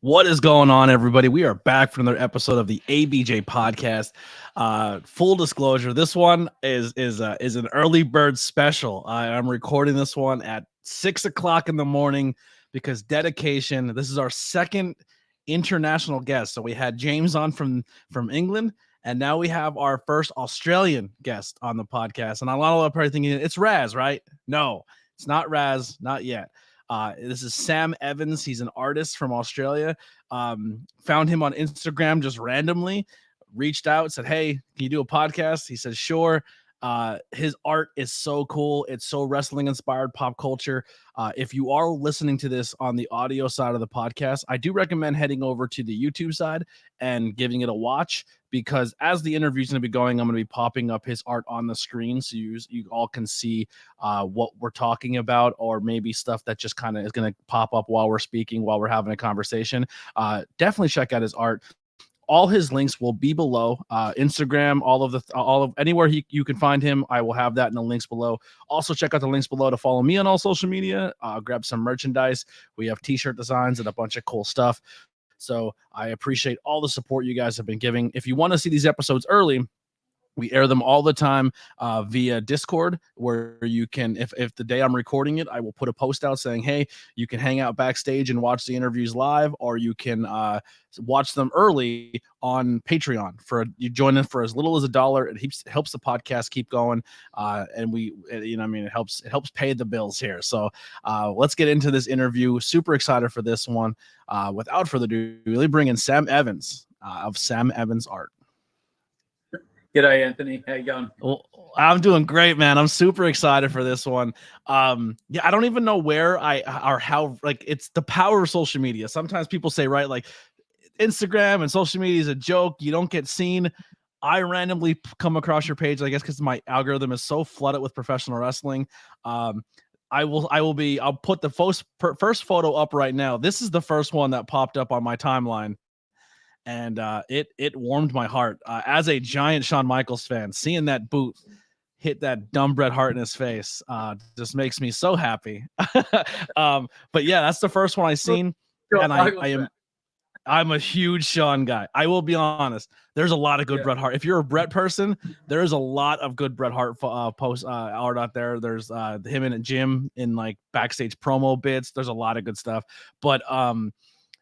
What is going on, everybody? We are back for another episode of the ABJ Podcast. Full disclosure: this one is an early bird special. I'm recording this one at 6 o'clock in the morning because dedication. This is our second international guest. So we had James on from England, and now we have our first Australian guest on the podcast. And a lot of people are thinking it's Raz, right? No, it's not Raz, not yet. This is Sam Evans. He's an artist from Australia. Found him on Instagram just randomly, reached out, said, "Hey, can you do a podcast?" He said, "Sure." His art is so cool. It's so wrestling inspired pop culture. If you are listening to this on the audio side of the podcast, I do recommend heading over to the YouTube side and giving it a watch, because as the interview is going to be going, I'm going to be popping up his art on the screen so you all can see what we're talking about, or maybe stuff that just kind of is going to pop up while we're speaking, while we're having a conversation. Definitely check out his art. All his links will be below. Instagram, all of anywhere you can find him, I will have that in the links below. Also, check out the links below to follow me on all social media. Grab some merchandise. We have t-shirt designs and a bunch of cool stuff. So I appreciate all the support you guys have been giving. If you want to see these episodes early, we air them all the time via Discord, where you can, if the day I'm recording it, I will put a post out saying, hey, you can hang out backstage and watch the interviews live, or you can watch them early on Patreon. You join in for as little as $1. It helps the podcast keep going. And it helps pay the bills here. So let's get into this interview. Super excited for this one. Without further ado, really bring in Sam Evans of Sam Evans Art. G'day, Anthony. How you going? Well, I'm doing great, man. I'm super excited for this one. I don't even know where how, like, it's the power of social media. Sometimes people say, right, like Instagram and social media is a joke. You don't get seen. I randomly come across your page, I guess, because my algorithm is so flooded with professional wrestling. I'll put the first photo up right now. This is the first one that popped up on my timeline. And it warmed my heart. As a giant Shawn Michaels fan, seeing that boot hit that dumb Bret Hart in his face just makes me so happy. But yeah, that's the first one I seen, and I'm a huge Shawn guy. I will be honest. There's a lot of good Bret Hart. If you're a Bret person, there's a lot of good Bret Hart post art out there. There's him in a gym in like backstage promo bits. There's a lot of good stuff. But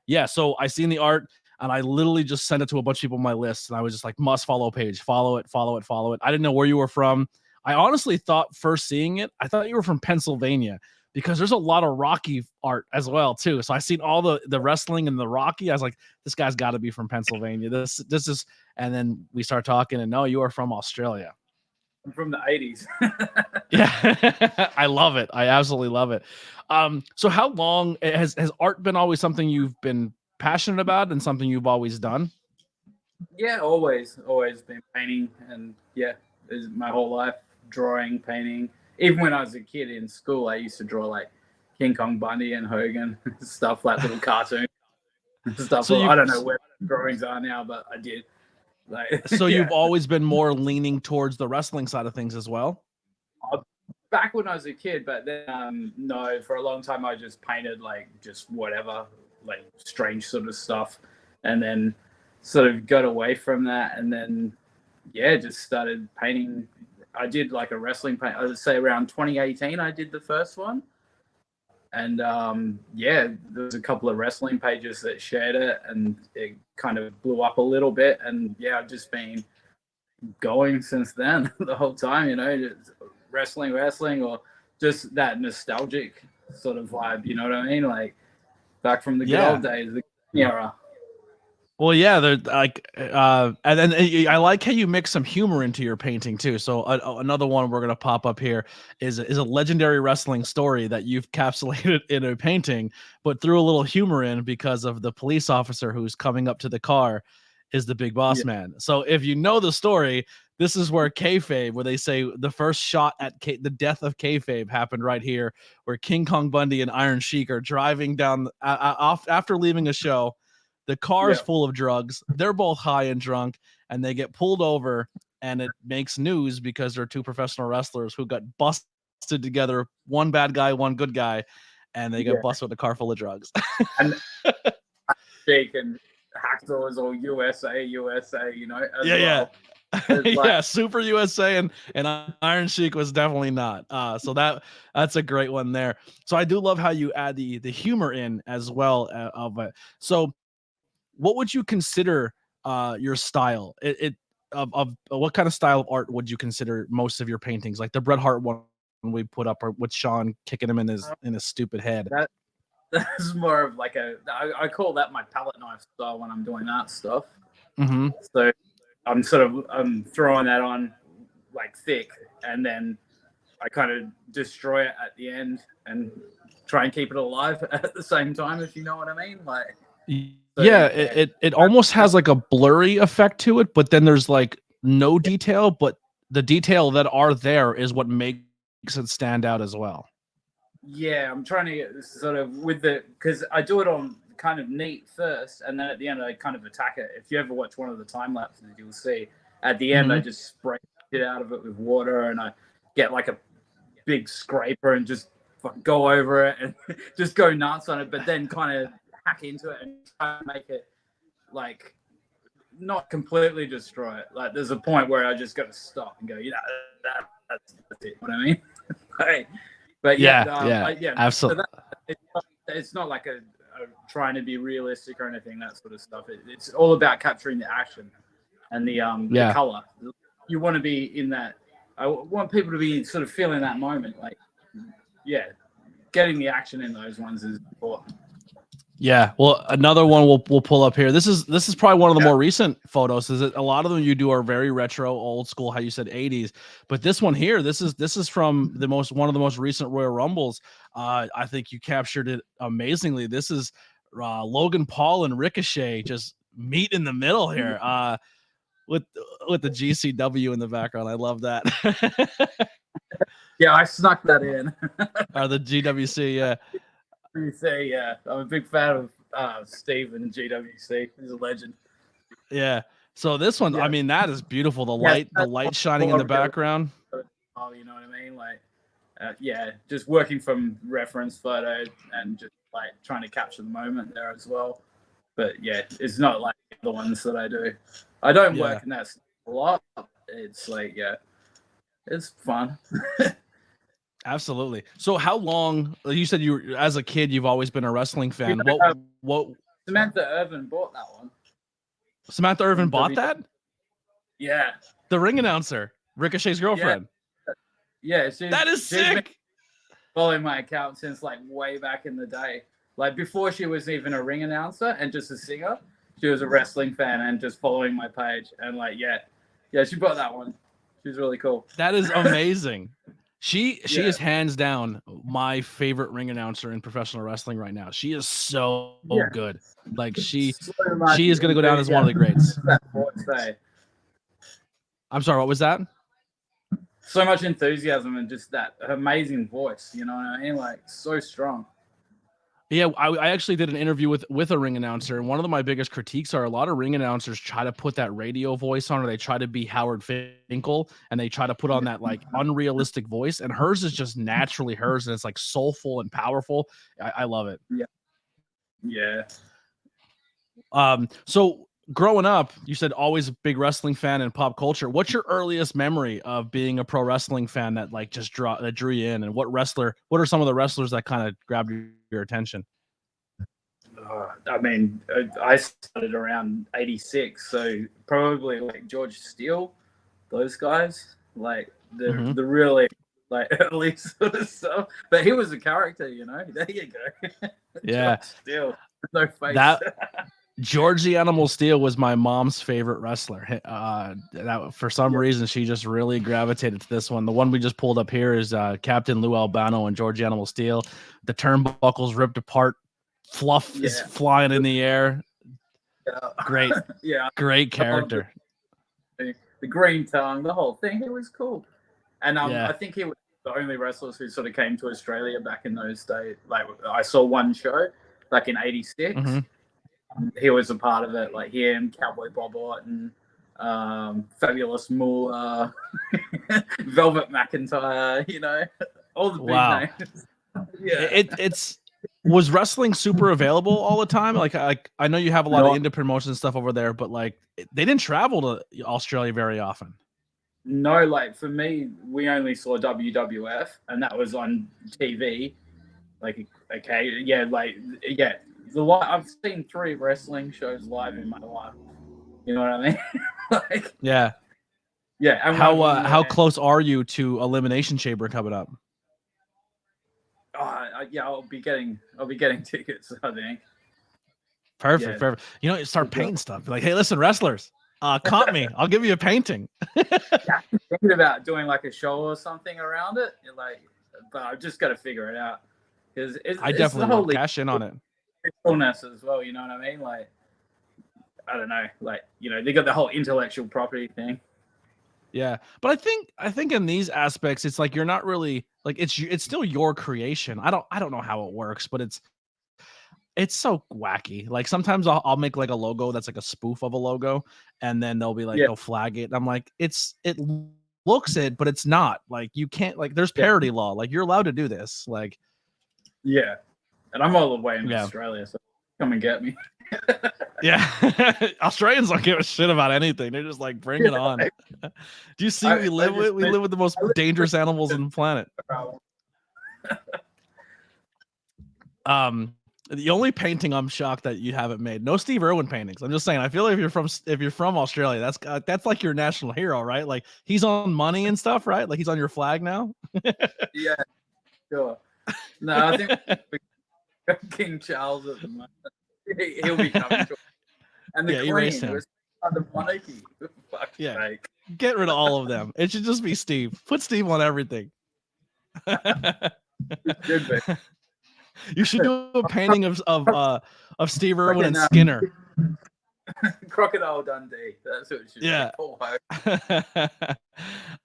yeah, so I seen the art. And I literally just sent it to a bunch of people on my list. And I was just like, must follow page, follow it. I didn't know where you were from. I honestly thought, first seeing it, I thought you were from Pennsylvania, because there's a lot of Rocky art as well, too. So I seen all the wrestling and the Rocky. I was like, this guy's got to be from Pennsylvania. This is, and then we start talking, and no, you are from Australia. I'm from the 80s. Yeah, I love it. I absolutely love it. So how long has art been always something you've been passionate about and something you've always done? Yeah, always been painting, and my whole life drawing, painting. Even when I was a kid in school, I used to draw like King Kong Bundy and Hogan, stuff like little cartoon stuff. So I don't know where drawings are now, but I did. So you've always been more leaning towards the wrestling side of things as well? Back when I was a kid, but then no, for a long time I just painted like just whatever, like strange sort of stuff, and then sort of got away from that, and then just started painting. I did like a wrestling paint. I would say around 2018 I did the first one, and there's a couple of wrestling pages that shared it, and it kind of blew up a little bit, and I've just been going since then the whole time, just wrestling, or just that nostalgic sort of vibe, you know what I mean? Like back from the good old days, the era. Well, yeah, they're like, and then I like how you mix some humor into your painting too. So another one we're gonna pop up here is a legendary wrestling story that you've capsulated in a painting, but threw a little humor in because of the police officer who's coming up to the car is the Big Boss Man. So if you know the story, this is where kayfabe, where they say the first shot at the death of kayfabe happened right here, where King Kong Bundy and Iron Sheik are driving down after leaving a show. The car is full of drugs. They're both high and drunk, and they get pulled over, and it makes news because they're two professional wrestlers who got busted together, one bad guy, one good guy, and they get busted with a car full of drugs. And Sheik and Hacksaw is all USA, you know, as Yeah. well. It's like, Yeah, Super USA and Iron Sheik was definitely not. So that's a great one there. So I do love how you add the humor in as well of it. So what would you consider your style? It of what kind of style of art would you consider most of your paintings? Like the Bret Hart one we put up, or with Sean kicking him in his stupid head. that's more of like I call that my palette knife style when I'm doing that stuff. Mm-hmm. So I'm throwing that on like thick, and then I kind of destroy it at the end and try and keep it alive at the same time, if you know what I mean. Like, so, yeah, it almost has like a blurry effect to it, but then there's like no detail, but the detail that are there is what makes it stand out as well. Yeah, I'm trying to get sort of because I do it on kind of neat first, and then at the end I kind of attack it. If you ever watch one of the time lapses, you'll see at the end I just spray it out of it with water, and I get like a big scraper and just go over it and just go nuts on it, but then kind of hack into it and try to make it like not completely destroy it. Like there's a point where I just got to stop and go, that's it. What I mean? Like, but yeah, absolutely. So it's not like a trying to be realistic or anything, that sort of stuff. It's all about capturing the action and the color. You want to be in that. I want people to be sort of feeling that moment. Like, yeah, getting the action in those ones is important. Yeah, well, another one we'll pull up here. This is probably one of the more recent photos. Is it a lot of them you do are very retro, old school, how you said 80s. But this one here, this is from one of the most recent Royal Rumbles. I think you captured it amazingly. This is Logan Paul and Ricochet just meet in the middle here. With the GCW in the background. I love that. Yeah, I snuck that in. Or the GWC, yeah. You say, yeah, I'm a big fan of Steve and GWC. He's a legend. Yeah. So this one, I mean, that is beautiful. The light shining in the background. Oh, you know what I mean? Like, just working from reference photo and just like trying to capture the moment there as well. But yeah, it's not like the ones that I do. I don't work in that a lot. It's like, it's fun. Absolutely. So how long, you said as a kid, you've always been a wrestling fan. What Samantha Irvin bought that one. Samantha Irvin bought that? Yeah. The ring announcer, Ricochet's girlfriend. Yeah. That is sick. Following my account since like way back in the day. Like before she was even a ring announcer and just a singer, she was a wrestling fan and just following my page. And like, she bought that one. She's really cool. That is amazing. She is hands down my favorite ring announcer in professional wrestling right now. She is so good. Like she is going to go down as one of the greats. I'm sorry, what was that? So much enthusiasm and just that amazing voice. You know what I mean? Like so strong. Yeah, I actually did an interview with a ring announcer, and one of my biggest critiques are a lot of ring announcers try to put that radio voice on, or they try to be Howard Finkel, and they try to put on that like unrealistic voice, and hers is just naturally hers, and it's like soulful and powerful. I love it. Yeah. So growing up, you said always a big wrestling fan and pop culture. What's your earliest memory of being a pro wrestling fan that like just drew you in, and what are some of the wrestlers that kind of grabbed your attention? I mean, I started around 86, so probably like George Steele, those guys, like the really like early sort of stuff. But he was a character, you know. There you go. Yeah, George Steele, no face. George the Animal Steele was my mom's favorite wrestler. That for some reason she just really gravitated to this one. The one we just pulled up here is Captain Lou Albano and George the Animal Steele. The turnbuckles ripped apart, fluff is flying in the air. Great, great character. The green tongue, the whole thing. It was cool, and I think he was the only wrestlers who sort of came to Australia back in those days. Like I saw one show, like in '86. He was a part of it, like him, Cowboy Bob Orton, Fabulous Moolah, Velvet McIntyre, you know, all the big names. It's Was wrestling super available all the time? Like I know you have a lot of No, indie promotion stuff over there, but like they didn't travel to Australia very often. no, like for me, we only saw WWF, and that was on TV. Like, okay, yeah, like, yeah. I've seen 3 wrestling shows live in my life. You know what I mean? Like, Yeah. yeah. And one of them, How close are you to Elimination Chamber coming up? yeah, I'll be getting tickets, I think. Perfect, Yeah. perfect. You know, you start painting stuff. Like, hey, listen, wrestlers, comp me. I'll give you a painting. Yeah, I'm thinking about doing like a show or something around it. Like, but I've just got to figure it out because I it's definitely the whole would cash in on it. illness as well. You know what I mean? Like, I don't know. Like, you know, they got the whole intellectual property thing. Yeah, but I think in these aspects, it's like you're not really like it's still your creation. I don't know how it works, but it's so wacky. Like sometimes I'll make like a logo that's like a spoof of a logo, and then they'll be like Yeah, they'll flag it. And I'm like, it looks it, but it's not. Like you can't like there's yeah, parody law. Like you're allowed to do this. Like yeah. And I'm all the way in yeah. Australia, so come and get me. Yeah, Australians don't give a shit about anything. They're just like, bring it on. Do you see what we live with? We live with the most dangerous animals on the planet. The only painting I'm shocked that you haven't made. No Steve Irwin paintings. I'm just saying. I feel like if you're from Australia, that's like your national hero, right? Like he's on money and stuff, right? Like he's on your flag now. Yeah, sure. No, I think King Charles at the moment. He'll be coming to. And the Queen was the monarchy. Fuck's sake. Get rid of all of them. It should just be Steve. Put Steve on everything. Should be. You should do a painting of Steve Irwin and Skinner. Crocodile Dundee. That's what it should be.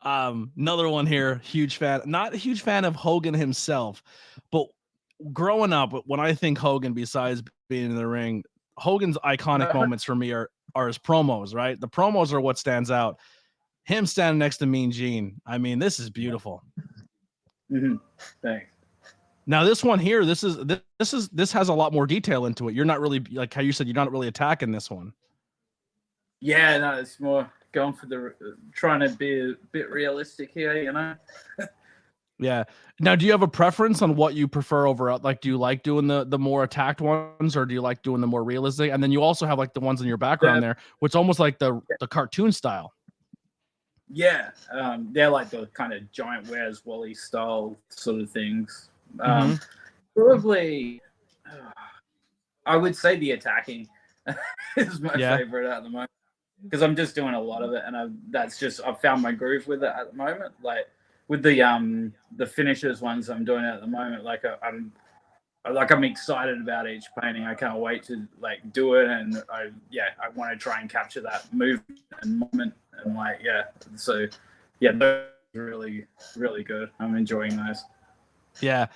Another one here. Huge fan. Not a huge fan of Hogan himself, but growing up, when I think Hogan, besides being in the ring, Hogan's iconic moments for me are his promos, right? The promos are what stands out. Him standing next to Mean Gene. I mean, this is beautiful. Mm-hmm. Thanks. Now this one here, this has a lot more detail into it. You're not really, like how you said, you're not really attacking this one. Yeah, no, it's more going for trying to be a bit realistic here, you know. Yeah. Now, do you have a preference on what you prefer over? Like, do you like doing the more attacked ones, or do you like doing the more realistic? And then you also have like the ones in your background there, which almost like the cartoon style. Yeah, they're like the kind of giant Where's Wally style sort of things. Probably, I would say the attacking is my favorite at the moment, because I'm just doing a lot of it, and I've found my groove with it at the moment. Like with the finishers ones I'm doing at the moment, like I'm excited about each painting. I can't wait to like do it, and I want to try and capture that movement and moment, and so those are really, really good. I'm enjoying those. Yeah.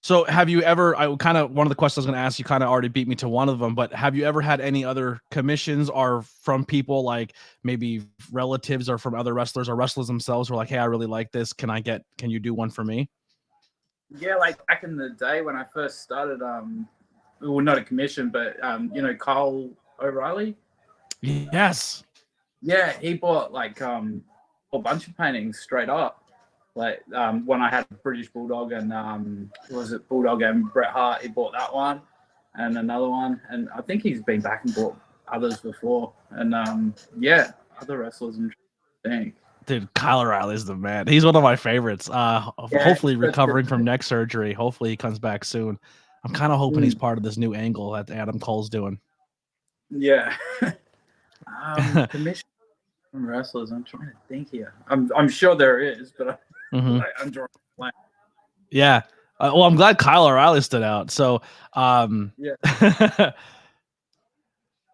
So have you ever, one of the questions I was going to ask, you kind of already beat me to one of them, but have you ever had any other commissions or from people like maybe relatives or from other wrestlers or wrestlers themselves who are like, hey, I really like this. Can you do one for me? Yeah. Like back in the day when I first started, well, not a commission, but, Kyle O'Reilly. Yes. Yeah. He bought like, a whole bunch of paintings straight up. Like when I had British Bulldog and Bulldog and Bret Hart, he bought that one and another one, and I think he's been back and bought others before, and other wrestlers. And think, dude, Kyle O'Reilly's the man. He's one of my favorites. Hopefully recovering from neck surgery. Hopefully he comes back soon. I'm kind of hoping he's part of this new angle that Adam Cole's doing. Yeah. Commission from wrestlers. I'm trying to think here. I'm sure there is, but I'm drawing a blank. Yeah. Well, I'm glad Kyle O'Reilly stood out. So,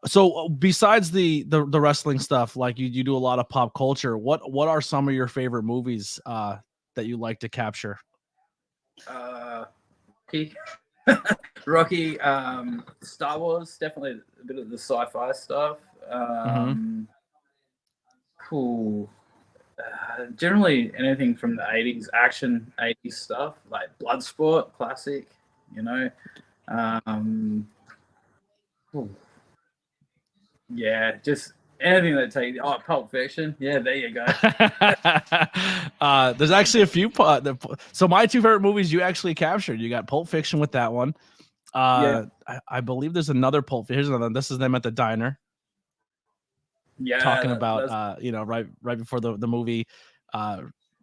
So besides the wrestling stuff, like you do a lot of pop culture. What are some of your favorite movies that you like to capture? Rocky, Star Wars, definitely a bit of the sci-fi stuff. Cool. Generally anything from the 80s, action 80s stuff, like Bloodsport, classic. you know. Um, yeah, just anything that takes. Oh, Pulp Fiction. Yeah, there you go. There's actually a few. So my two favorite movies you actually captured. You got Pulp Fiction with that one. I believe there's another Pulp. Here's another. This is them at the diner. Yeah, talking about right before the movie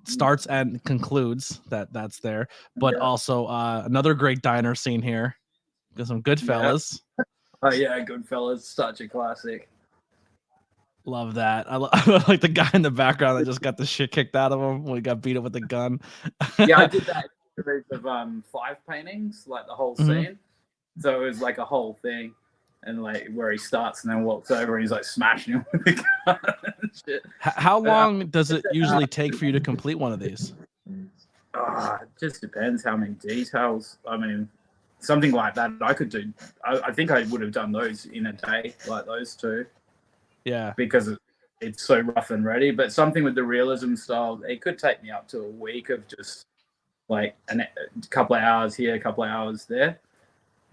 starts and concludes. That's there, but also another great diner scene here. Got some Goodfellas. Oh yeah, Goodfellas, such a classic. Love that. I like the guy in the background that just got the shit kicked out of him when he got beat up with a gun. Yeah, I did that series of 5 paintings, like the whole scene. So it was like a whole thing, and like where he starts and then walks over and he's like smashing him with the gun and shit. How long does it usually take for you to complete one of these? It just depends how many details. I mean, something like that I could do. I think I would have done those in a day, like those two. Yeah, because it's so rough and ready. But something with the realism style, it could take me up to a week of just like a couple of hours here, a couple of hours there.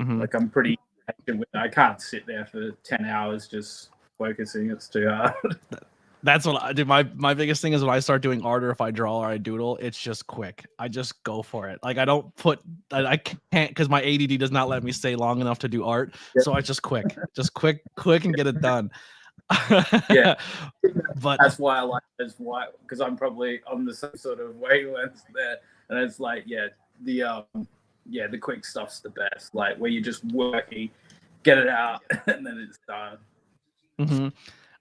Like I'm pretty active with it. I can't sit there for 10 hours just focusing. It's too hard. That's what I do. My biggest thing is when I start doing art or if I draw or I doodle, it's just quick. I just go for it. Like I don't put, I can't because my ADD does not let me stay long enough to do art. So I just quick and get it done. Yeah, but that's why I like this. Why? Because I'm probably on the same sort of wavelength there, and it's like the quick stuff's the best. Like where you're just working, get it out, and then it's done.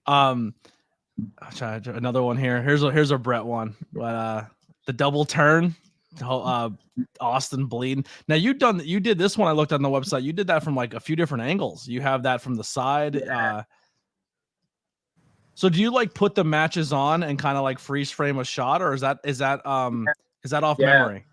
I'll try another one here. Here's a Brett one, but the double turn, Austin bleeding. Now you did this one. I looked on the website. You did that from like a few different angles. You have that from the side. Yeah. So do you like put the matches on and kind of like freeze frame a shot, or is that off memory?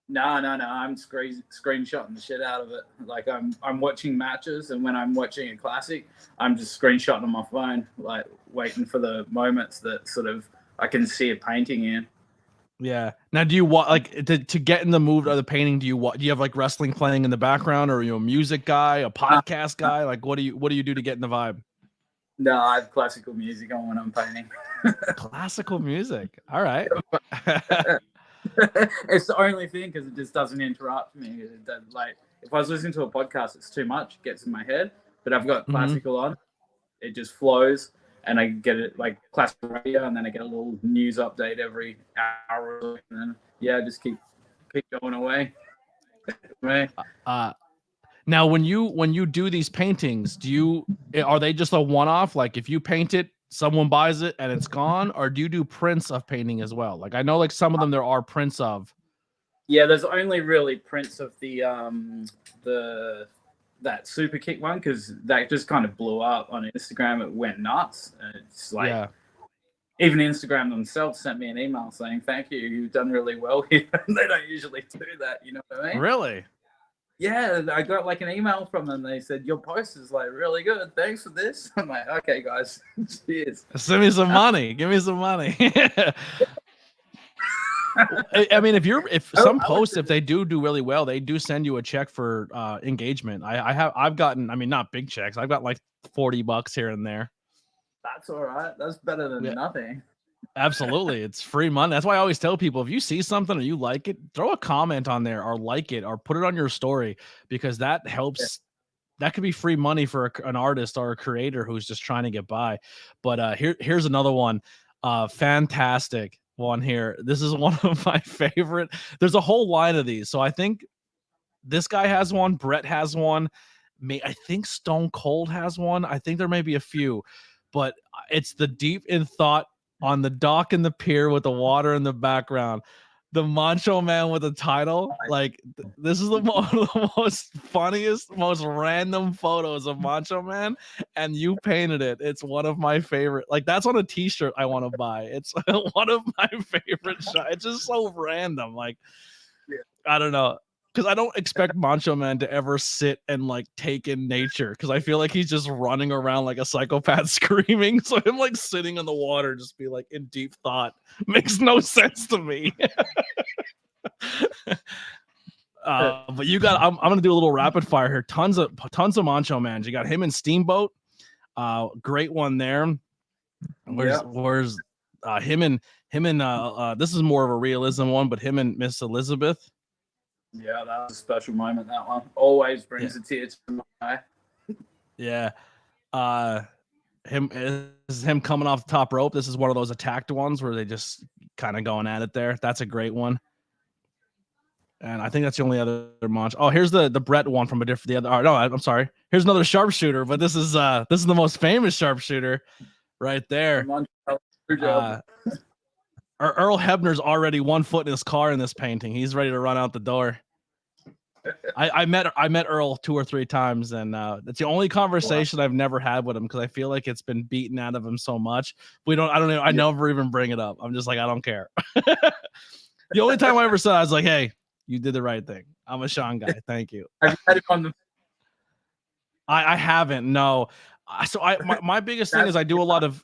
No. I'm screenshotting the shit out of it. Like I'm watching matches, and when I'm watching a classic, I'm just screenshotting on my phone, like waiting for the moments that sort of I can see a painting in. Yeah. Now, do you want like to get in the mood of the painting? Do you have like wrestling playing in the background, or are you a music guy, a podcast guy? Like, what do you do to get in the vibe? No, I have classical music on when I'm painting. Classical music. All right. It's the only thing because it just doesn't interrupt me. Like if I was listening to a podcast, it's too much. It gets in my head. But I've got classical on. It just flows, and I get it like classical radio, and then I get a little news update every hour, and then just keep going away. Now, when you do these paintings, are they just a one-off? Like if you paint it, someone buys it and it's gone, or do you do prints of painting as well? Like I know like some of them there are prints of. Yeah, there's only really prints of that super kick one because that just kind of blew up on Instagram. It went nuts. And it's like even Instagram themselves sent me an email saying thank you, you've done really well here. They don't usually do that, you know what I mean? Really? Yeah, I got like an email from them. They said your post is like really good. Thanks for this. I'm like, okay, guys, cheers. Send me some money. Give me some money. I mean, if some posts, if they do really well, they do send you a check for engagement. I've gotten, I mean, not big checks. I've got like $40 here and there. That's all right. That's better than nothing. Absolutely. It's free money. That's why I always tell people, if you see something or you like it, throw a comment on there or like it or put it on your story, because that helps. That could be free money for an artist or a creator who's just trying to get by. But here's another one. Fantastic one here. This is one of my favorite. There's a whole line of these. So I think this guy has one. Brett has one. I think Stone Cold has one. I think there may be a few, but it's the deep in thought on the dock in the pier with the water in the background. The Macho Man with the title. Like this is the most funniest, most random photos of Macho Man, and you painted it. It's one of my favorite. Like that's on a t-shirt I want to buy. It's one of my favorite shots. It's just so random. Like I don't know. Because I don't expect Macho Man to ever sit and like take in nature, because I feel like he's just running around like a psychopath screaming. So him like sitting in the water, just be like in deep thought, makes no sense to me. But you got. I'm gonna do a little rapid fire here. Tons of Macho Man. You got him and Steamboat. Great one there. Where's him and this is more of a realism one, but him and Miss Elizabeth. Yeah, that was a special moment. That one always brings a tear to my eye. Yeah. Him coming off the top rope. This is one of those attacked ones where they just kind of going at it there. That's a great one. And I think that's the only other Monch. Oh, here's the Brett one from the other. Oh, no, I'm sorry. Here's another sharpshooter, but this is the most famous sharpshooter right there. Earl Hebner's already 1 foot in his car in this painting. He's ready to run out the door. I met Earl 2 or 3 times, and it's the only conversation I've never had with him because I feel like it's been beaten out of him so much. I never even bring it up. I'm just like, I don't care. The only time I ever said, I was like, hey, you did the right thing. I'm a Sean guy. Thank you. Have you had it on the? I haven't. No. So my biggest thing is I do a lot of.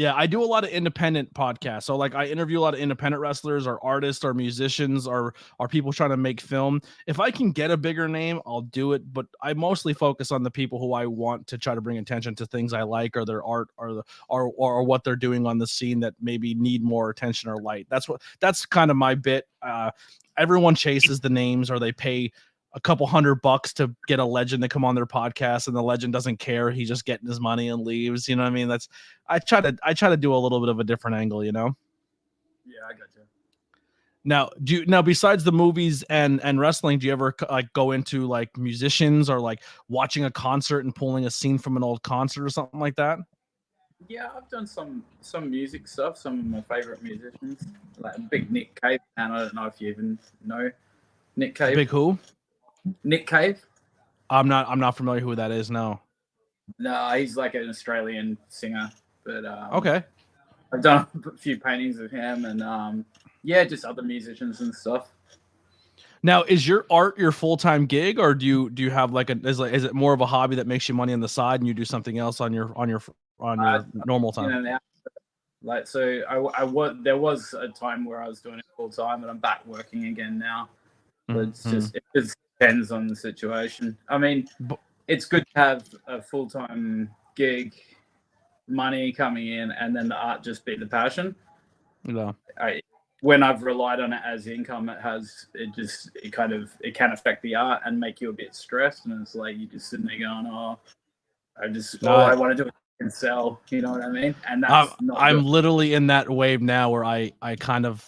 I do a lot of independent podcasts. So like I interview a lot of independent wrestlers or artists or musicians or people trying to make film. If I can get a bigger name, I'll do it. But I mostly focus on the people who I want to try to bring attention to things I like or their art or what they're doing on the scene that maybe need more attention or light. That's kind of my bit. Everyone chases the names or they pay a couple $100 to get a legend to come on their podcast, and the legend doesn't care. He's just getting his money and leaves. You know what I mean? I try to do a little bit of a different angle, you know? Yeah, I got you. Now besides the movies and wrestling, do you ever like go into like musicians or like watching a concert and pulling a scene from an old concert or something like that? Yeah, I've done some music stuff. Some of my favorite musicians, like big Nick Cave, and I don't know if you even know Nick Cave. Big who? Nick Cave. I'm not familiar who that is. No, he's like an Australian singer. But okay, I've done a few paintings of him, and just other musicians and stuff. Now, is your art your full-time gig, or do you have is it more of a hobby that makes you money on the side, and you do something else on your normal time? Like so, there was a time where I was doing it full time, and I'm back working again now. But it just depends on the situation. I mean, it's good to have a full-time gig, money coming in, and then the art just be the passion. Yeah. When I've relied on it as income, it can affect the art and make you a bit stressed. And it's like you just sitting there going, all I want to do is sell. You know what I mean? And that's I'm literally in that wave now where I kind of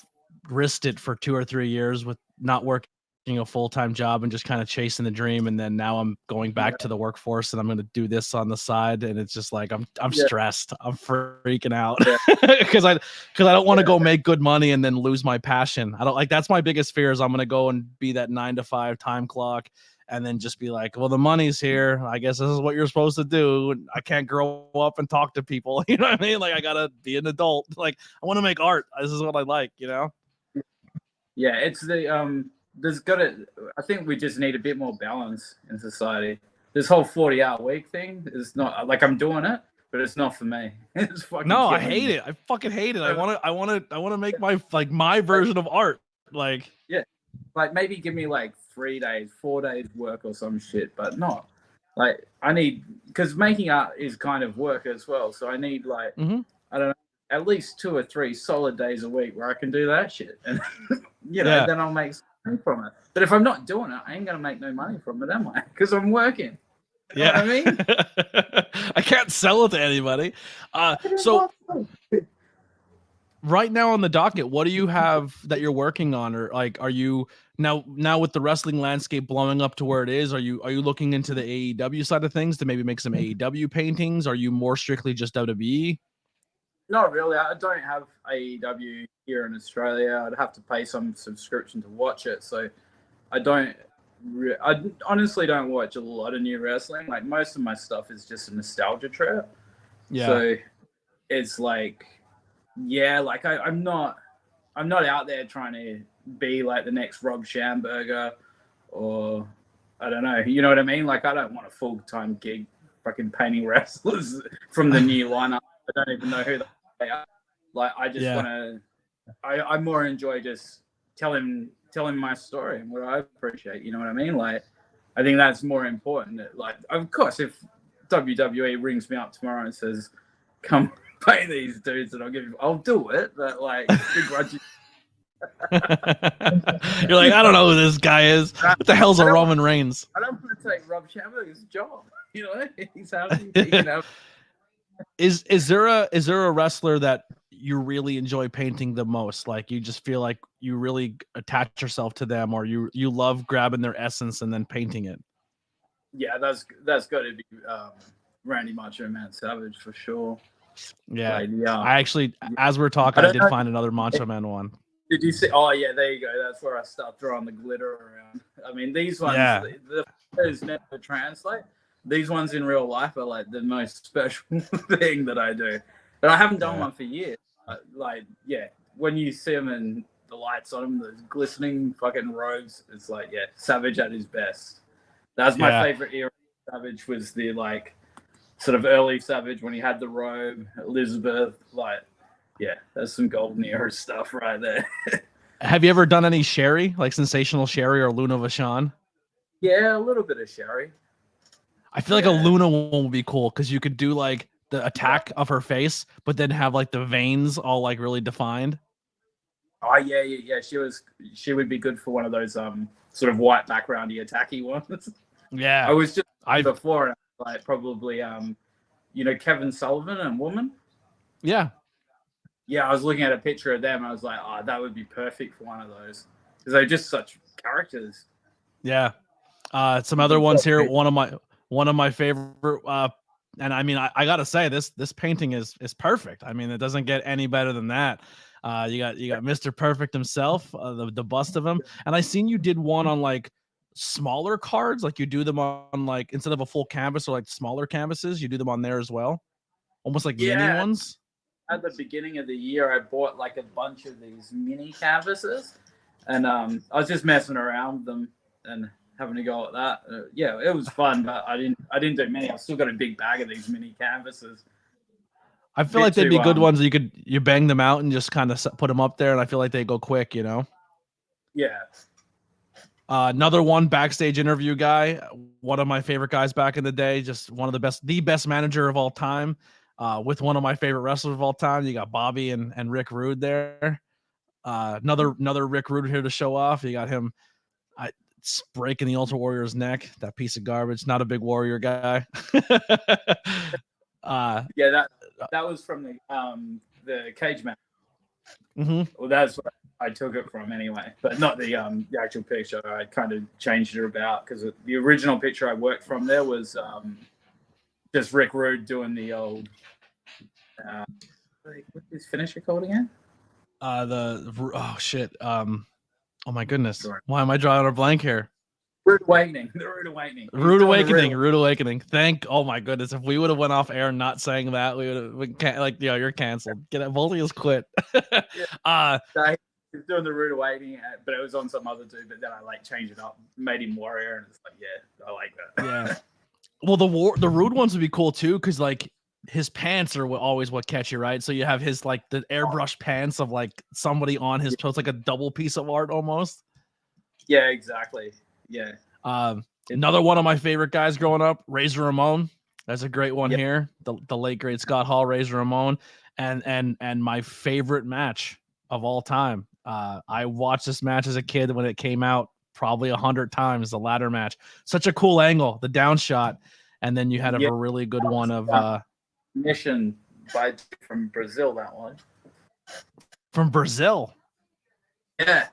risked it for 2 or 3 years with not working a full-time job and just kind of chasing the dream, and then now I'm going back to the workforce and I'm going to do this on the side, and it's just like I'm stressed. I'm freaking out because I don't want to go make good money and then lose my passion. I don't like that's my biggest fear is I'm going to go and be that 9 to 5 time clock and then just be like, well, the money's here. I guess this is what you're supposed to do. I can't grow up and talk to people. You know what I mean? Like I got to be an adult. Like I want to make art. This is what I like, you know? Yeah, it's the I think we just need a bit more balance in society. This whole 40-hour week thing is not like I'm doing it, but it's not for me. It's fucking I hate it. I fucking hate it. I want to make my version of art. Like maybe give me like 3 days, 4 days work or some shit, but not like I need because making art is kind of work as well. So I need I don't know, at least 2 or 3 solid days a week where I can do that shit, and then I'll make money from it. But if I'm not doing it, I ain't gonna make no money from it, am I? Because I'm working. You know what I mean? I can't sell it to anybody. So right now on the docket, what do you have that you're working on, or like, are you now with the wrestling landscape blowing up to where it is? Are you looking into the AEW side of things to maybe make some AEW paintings? Are you more strictly just WWE? Not really. I don't have AEW here in Australia. I'd have to pay some subscription to watch it. So I honestly don't watch a lot of new wrestling. Like most of my stuff is just a nostalgia trip. Yeah. So it's like, I'm not out there trying to be like the next Rob Schamberger or I don't know. You know what I mean? Like I don't want a full-time gig fucking painting wrestlers from the new lineup. I don't even know who they are. Like I just want to. I more enjoy just telling telling my story and what I appreciate. You know what I mean? Like, I think that's more important. Like, of course, if WWE rings me up tomorrow and says, "Come pay these dudes," and I'll do it. But like, begrudgingly. You're like, I don't know who this guy is. What the hell's a Roman Reigns? I don't want to take Rob Schamberger's job. You know, he's happy. He can have. Is there a wrestler that you really enjoy painting the most? Like you just feel like you really attach yourself to them, or you love grabbing their essence and then painting it? Yeah, that's got to be Randy Macho Man Savage for sure. Yeah, like, yeah. I actually, as we're talking, I did find another Macho Man one. Did you see? Oh yeah, there you go. That's where I start throwing the glitter around. I mean, these ones, the photos never translate. These ones in real life are like the most special thing that I do. But I haven't done one for years. Like, yeah, when you see them and the lights on them, those glistening fucking robes, it's like, yeah, Savage at his best. That's my favorite era of Savage, was the like sort of early Savage when he had the robe, Elizabeth, like, yeah, that's some golden era stuff right there. Have you ever done any Sherry, like Sensational Sherry or Luna Vachon? Yeah, a little bit of Sherry. I feel like a Luna one would be cool because you could do like the attack of her face, but then have like the veins all like really defined. Oh yeah. She would be good for one of those sort of white backgroundy attacky ones. Yeah. I was just before, like, probably you know, Kevin Sullivan and Woman. Yeah. Yeah, I was looking at a picture of them. I was like, oh, that would be perfect for one of those because they're just such characters. Yeah. Some other ones here. One of my favorite. And I mean, I gotta say, this painting is perfect. I mean, it doesn't get any better than that. You got Mr. Perfect himself, the bust of him. And I seen you did one on like smaller cards, like you do them on like, instead of a full canvas or like smaller canvases, you do them on there as well, almost like mini ones. At the beginning of the year, I bought like a bunch of these mini canvases, and I was just messing around with them and having to go at that. Yeah, it was fun, but I didn't do many. I've still got a big bag of these mini canvases. I feel like they'd be good ones. You bang them out and just kind of put them up there, and I feel like they go quick, you know. Yeah. Another one, backstage interview guy, one of my favorite guys back in the day, just one of the best manager of all time, with one of my favorite wrestlers of all time. You got Bobby and Rick Rude there. Another Rick Rude here to show off. You got him breaking the Ultra Warrior's neck, that piece of garbage. Not a big Warrior guy. Yeah, that was from the cage match. Mm-hmm. Well, that's what I took it from anyway, but not the actual picture. I kind of changed it about because the original picture I worked from there was just Rick Rude doing the old what's his finisher called again? Oh my goodness, sorry. Why am I drawing a blank here? Rude Awakening. The Rude Awakening. Rude Awakening. Oh my goodness, if we would have went off air not saying that, we would have you're canceled. Get it, both of you quit. He's doing the Rude Awakening, but it was on some other dude. But then I like changed it up, made him Warrior, and it's like, yeah, I like that. Yeah. Well, the Rude ones would be cool too, because like his pants are always what catch you, right? So you have his like the airbrush pants of like somebody on his toe. It's like a double piece of art almost. Yeah, exactly. Yeah. Another one of my favorite guys growing up, Razor Ramon. That's a great one here. The late great Scott Hall, Razor Ramon, and my favorite match of all time. I watched this match as a kid when it came out probably 100 times. The ladder match, such a cool angle, the down shot, and then you had a really good one of Mission from Brazil. That one from Brazil. Yeah.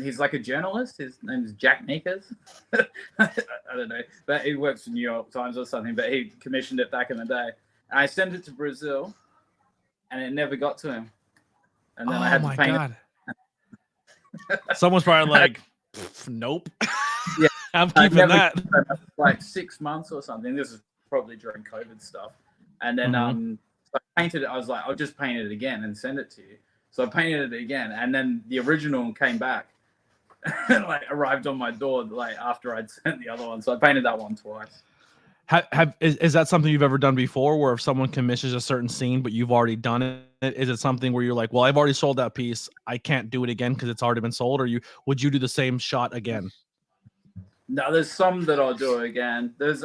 He's like a journalist. His name is Jack Nikas. I don't know, but he works for New York Times or something. But he commissioned it back in the day. And I sent it to Brazil, and it never got to him. And then I had to paint it. Someone's probably like, nope. Yeah, I'm keeping that. Like 6 months or something. This is probably during COVID stuff. And then so I painted it. I was like, I'll just paint it again and send it to you. So I painted it again, and then the original came back and like arrived on my door like after I'd sent the other one. So I painted that one twice. Is that something you've ever done before, where if someone commissions a certain scene but you've already done it, is it something where you're like, well, I've already sold that piece, I can't do it again because it's already been sold, or would you do the same shot again? No, there's some that I'll do again. There's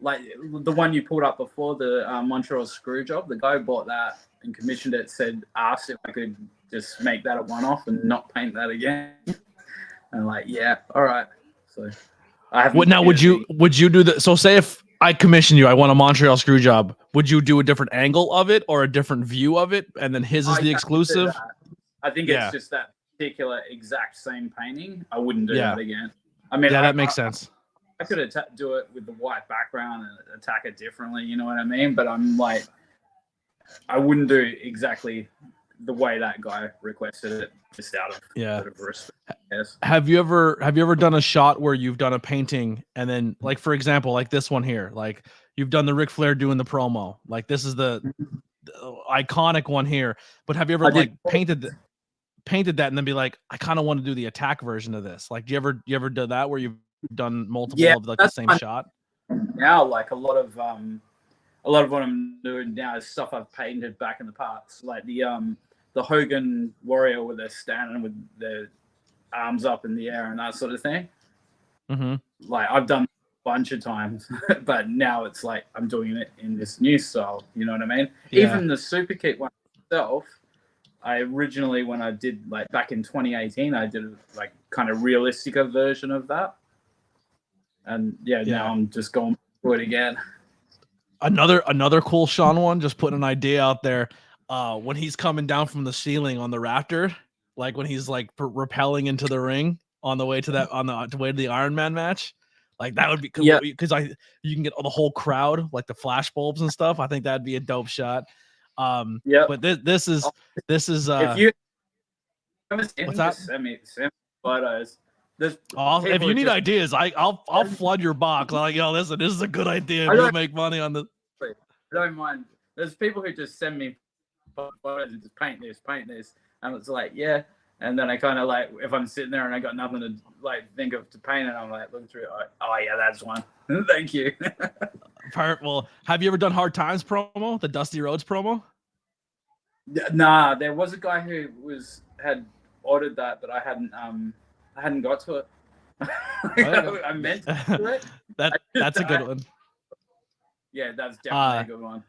like the one you pulled up before, the Montreal screw job. The guy who bought that and commissioned it asked if I could just make that a one-off and not paint that again. And like, yeah, all right. So I have. Now, would you do the? So say if I commission you, I want a Montreal screw job. Would you do a different angle of it or a different view of it, and then his is the exclusive? I think it's just that particular exact same painting. I wouldn't do that again. I mean, that makes sense. I could do it with the white background and attack it differently. You know what I mean? But I'm like, I wouldn't do exactly the way that guy requested it, just out of respect. Yes. Have you ever done a shot where you've done a painting and then, like, for example, like this one here, like you've done the Ric Flair doing the promo, like this is the iconic one here, but have you ever painted that and then be like, I kind of want to do the attack version of this? Like, do you ever do that where you've done multiple of like the same shot? Now, like a lot of what I'm doing now is stuff I've painted back in the past, like the Hogan Warrior where they're standing with their arms up in the air and that sort of thing. Mm-hmm. Like I've done a bunch of times, but now it's like I'm doing it in this new style. You know what I mean? Yeah. Even the Super Kick one itself, I originally, when I did like back in 2018, I did like kind of realistic version of that. And now I'm just going through it again. Another cool Sean one, just putting an idea out there. When he's coming down from the ceiling on the Raptor, like when he's like rappelling into the ring on the way to the Iron Man match, like that would be cool because you can get the whole crowd, like the flash bulbs and stuff. I think that'd be a dope shot. But this is if you what's that? Send me photos. If you need ideas, I'll flood your box. I'm like, yo, listen, this is a good idea. You'll make money on this. I don't mind. There's people who just send me photos and just paint this, and it's like, yeah. And then I kind of like, if I'm sitting there and I got nothing to like think of to paint, and I'm like looking through it, like, oh yeah, that's one. Thank you. Well, have you ever done Hard Times promo, the Dusty Rhodes promo? Nah, there was a guy who had ordered that, but I hadn't got to it. I meant to do it. That's a good one. Yeah, that's definitely a good one.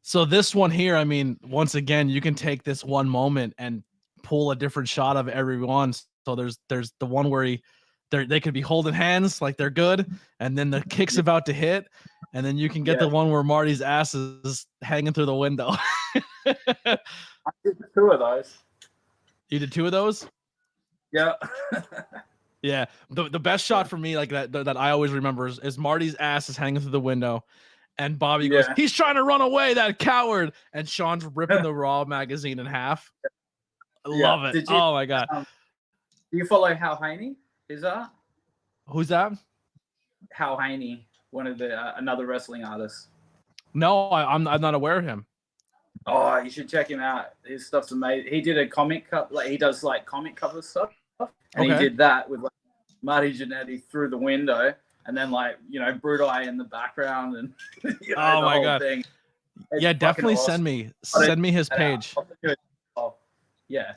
So this one here, I mean, once again, you can take this one moment and pull a different shot of everyone. So there's the one where they could be holding hands like they're good, and then the kick's about to hit, and then you can get the one where Marty's ass is hanging through the window. I did 2 of those. You did 2 of those? Yeah. Yeah. The best shot for me, like that I always remember is Marty's ass is hanging through the window, and Bobby goes, he's trying to run away, that coward, and Sean's ripping the Raw magazine in half. I love it. Oh my god. Do you follow Hal Haney? Is that? Who's that? Hal Haney, one of the another wrestling artist. No, I'm not aware of him. Oh, you should check him out. His stuff's amazing. He did a comic cover, like he does like comic cover stuff, and he did that with like Marty Jannetty through the window, and then like Brute Eye in the background, and the whole god thing. It's definitely awesome. send me his page. Yeah.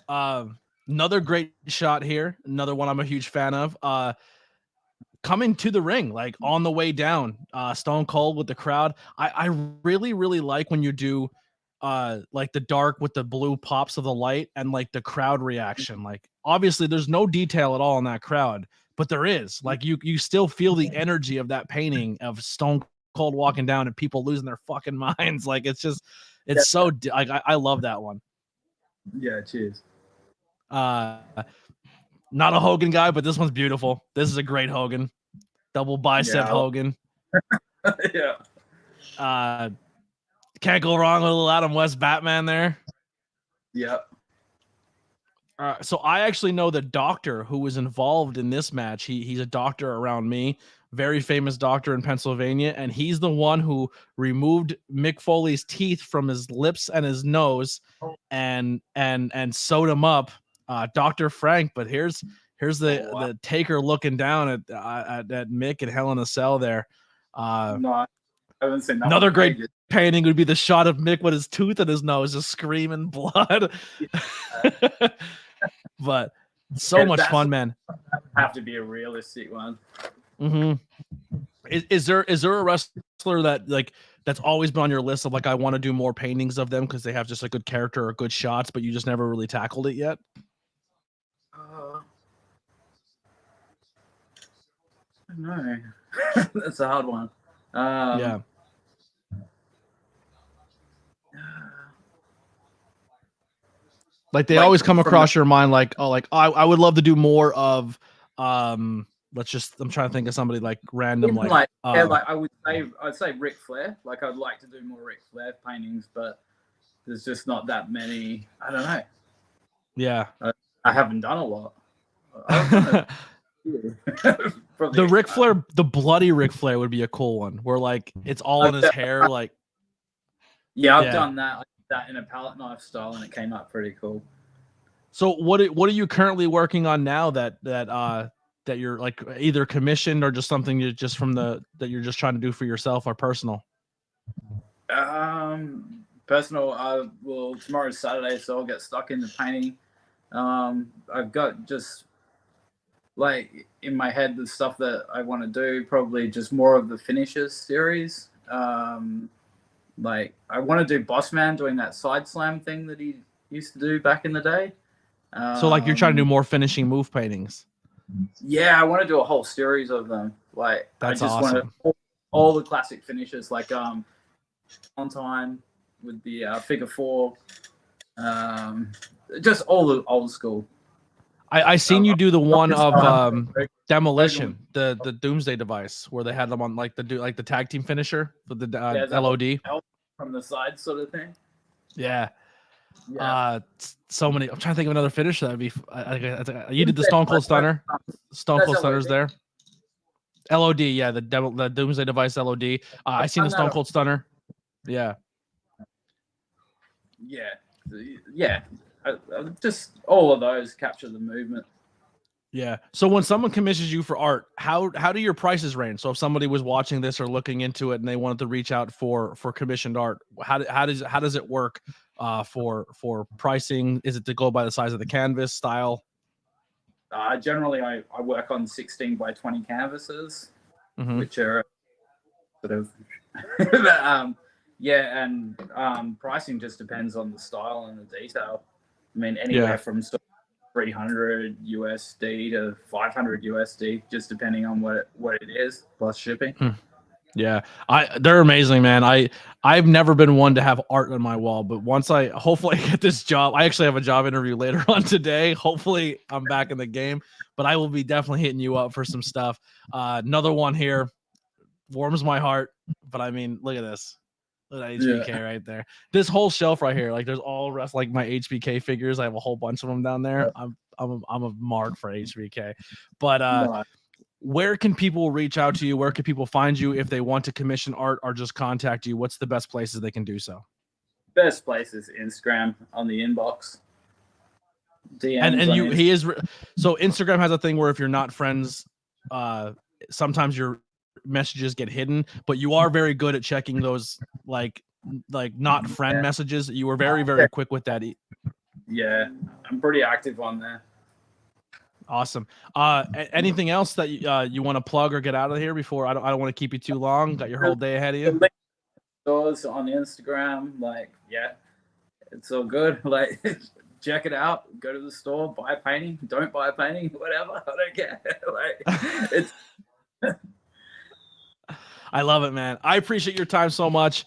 Another great shot here. Another one I'm a huge fan of. Coming to the ring, like on the way down, Stone Cold with the crowd. I really, really like when you do like the dark with the blue pops of the light and like the crowd reaction. Like obviously there's no detail at all in that crowd, but there is. Like you still feel the energy of that painting of Stone Cold walking down and people losing their fucking minds. Like it's so like I love that one. Yeah, cheers. Not a Hogan guy, but this one's beautiful. This is a great Hogan. Double bicep Hogan. Yeah. Can't go wrong with a little Adam West Batman there. Yep. So I actually know the doctor who was involved in this match. He's a doctor around me, very famous doctor in Pennsylvania, and he's the one who removed Mick Foley's teeth from his lips and his nose and sewed him up. Dr. Frank, but here's the Taker looking down at Mick and Hell in a Cell there. No, I haven't seen that. Another one. great painting would be the shot of Mick with his tooth in his nose, just screaming blood. But so much fun, man. Have to be a realistic one. Mm-hmm. Is there a wrestler that like that's always been on your list of like I want to do more paintings of them because they have just a good character or good shots, but you just never really tackled it yet? No, that's a hard one. Yeah. Like they always come across your mind like, oh, like I would love to do more of I'm trying to think of somebody like random I'd say Ric Flair. Like I'd like to do more Ric Flair paintings, but there's just not that many. I don't know. Yeah. I haven't done a lot. The Ric Flair, the bloody Ric Flair would be a cool one where like it's all in his hair. Like, I've done that. Like that in a palette knife style, and it came out pretty cool. So what are you currently working on now that you're like either commissioned or just something that you're just trying to do for yourself or personal? Personal. Well, tomorrow's Saturday, so I'll get stuck into painting. I've got just like in my head the stuff that I want to do. Probably just more of the finishes series. Like I want to do Boss Man doing that side slam thing that he used to do back in the day. So like you're trying to do more finishing move paintings. Yeah, I want to do a whole series of them. Like that's I just awesome. want all the classic finishes, like on time with the figure four, just all the old school. I seen you do the one of Demolition, the Doomsday device where they had them on like the tag team finisher for the LOD from the side sort of thing. Yeah. So many. I'm trying to think of another finish that would be. You did the Stone Cold Stunner. Stone Cold Stunner's there. LOD, yeah, the Doomsday device LOD. I seen the Stone Cold Stunner. Yeah. Yeah. Just all of those capture the movement. Yeah. So when someone commissions you for art, how do your prices range? So if somebody was watching this or looking into it and they wanted to reach out for commissioned art, how does it work for pricing? Is it to go by the size of the canvas style? Generally, I work on 16 by 20 canvases, which are sort of and pricing just depends on the style and the detail. I mean, anywhere from 300 USD to 500 USD, just depending on what it is, plus shipping. Yeah, they're amazing, man. I've never been one to have art on my wall, but once hopefully I get this job, I actually have a job interview later on today. Hopefully I'm back in the game, but I will be definitely hitting you up for some stuff. Another one here warms my heart, but I mean, look at this. Look at that HBK right there. This whole shelf right here, like there's all rest like my HBK figures. I have a whole bunch of them down there. I'm a mark for HBK, but where can people reach out to you? Where can people find you if they want to commission art or just contact you? What's the best places they can do so? Best place is Instagram on the inbox. DMs so Instagram has a thing where if you're not friends, sometimes your messages get hidden, but you are very good at checking those like not friend messages. You were very, very quick with that. Yeah, I'm pretty active on there. Awesome. Anything else that you want to plug or get out of here before I don't want to keep you too long? Got your whole day ahead of you. Stores on Instagram, it's all good. Check it out. Go to the store, buy a painting. Don't buy a painting. Whatever. I don't care. It's. I love it, man. I appreciate your time so much.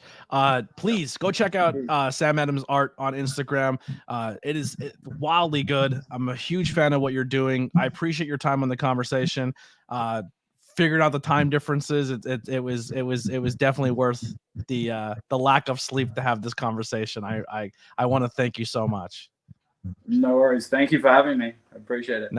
Please go check out Sam Adams' art on Instagram. It is wildly good. I'm a huge fan of what you're doing. I appreciate your time on the conversation. Figured out the time differences. It was definitely worth the lack of sleep to have this conversation. I want to thank you so much. No worries. Thank you for having me. I appreciate it.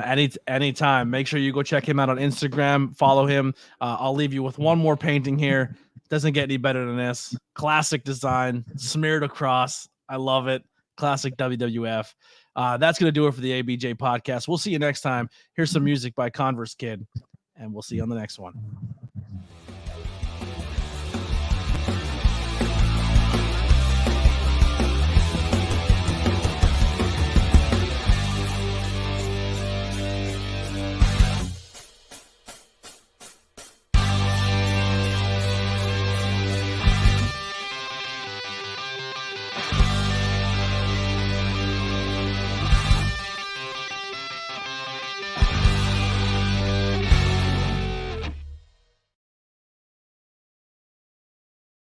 Anytime. Make sure you go check him out on Instagram. Follow him. I'll leave you with one more painting here. Doesn't get any better than this. Classic design, smeared across. I love it. Classic WWF. That's going to do it for the ABJ podcast. We'll see you next time. Here's some music by Converse Kid, and we'll see you on the next one.